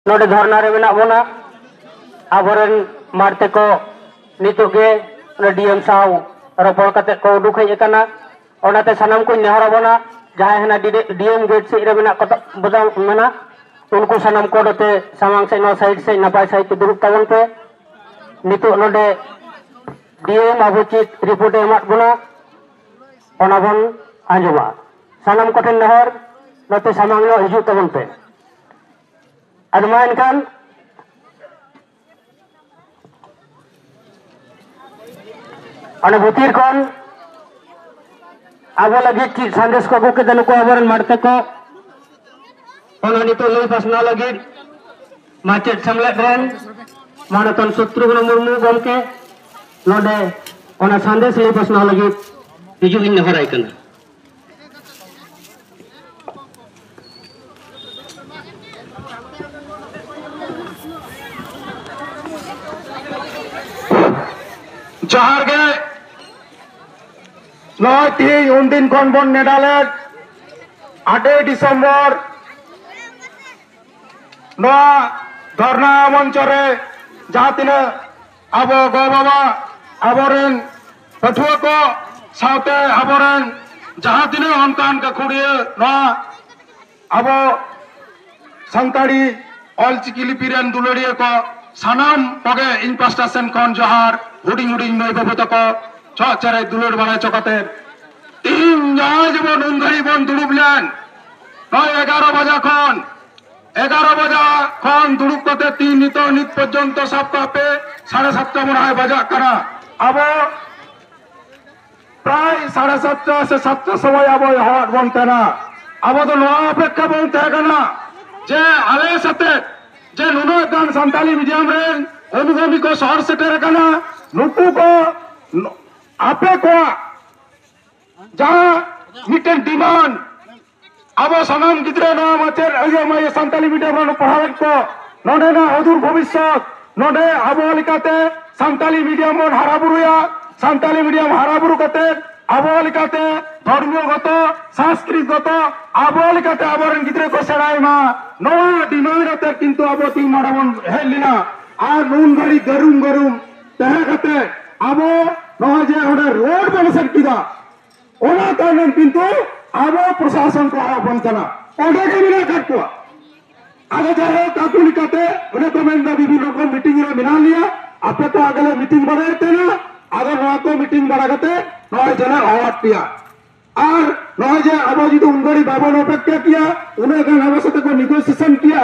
नोडे धरना रे मेना बोना आबोरेन मारते को नितुगे डीएम साव रपड़ कते को उडुक हेज काना ओनाते सानाम को नेहर बोना जहां हेना डीएम गेट से रे मेना कत बदा मेना उनको सानाम को दते सामांग से नो साइड से नपाय साइड पे दुरुक ताबन पे नितु नोडे डीएम अबुचित रिपोर्ट एमात बोना ओना बन आंजोमा सानाम को ठेन नेहर नोते सामांग नो हिजु ताबन पे admain kan ane butir kon abo lagi ki sandes ko ke danu ko abaran marte ko ona nito loi pasna lagi macet samlet ren manaton Satrughna Murmu gomke node ona sandes loi pasna lagi hiju in harai kana जहार के नय तीन उन दिन खन बन नेडाले 8 December धरना मंच रे जहाँ तीना अब गो बाबा आबोरेन पठुआ को साथे आबोरेन जहाँ तीना अनकान का खुड़िए अब संताड़ी ऑलचिकी लिपिरेन दुलड़िए को सानाम पगे इन पास्टा सेन खन जहार हुडिंग हुडिंग नई बाबू तक चरे दुलड़ बना चकाते तीन जहां जबन उन घड़ी बन दुड़ुब लेन 11 बजा खन दुड़ुब कते तीन नित पर्यंत सब पे 7:30 मन बजा करा अब प्राय 7:30 से 7 समय अब हट बन तेना अब तो नवा अपेक्षा बन तेना जे आले सते जे नुनो गान संताली मीडियम रेन अनुगामी को शहर सेटर कना नुकु को आपे को जहाँ मिटन डिमांड अब सनाम गिद्रे ना मचेर अगे मैं संताली मीडियम रो पढ़ावत को नोडे ना अदूर भविष्य नोडे आबो लिकाते संताली मीडियम मन हाराबुरुया संताली मीडियम हाराबुरु कते आबो लिकाते धर्मगत सांस्कृतिकगत आबो लिकाते आबोरेन गिद्रे को सेड़ाय मा नवा डिमांड अते किंतु आबो ती माडाबन हेलिना आर नून गाड़ी गरुम तहकते अब नजे रोड बन सकिदा किंतु अब प्रशासन को आह्वान के मिला काटको आगे जाए काकू लिकाते को मेन विभिन्न रकम मीटिंग रे मिला लिया आपे तो आगे मीटिंग बनाते ना आगे नवा को मीटिंग बनाते नय जना अवार्ड पिया और नजे अब जी उनगड़ी बाबन अपेक्षा किया उन्हें अब साथे को निगोसिएशन किया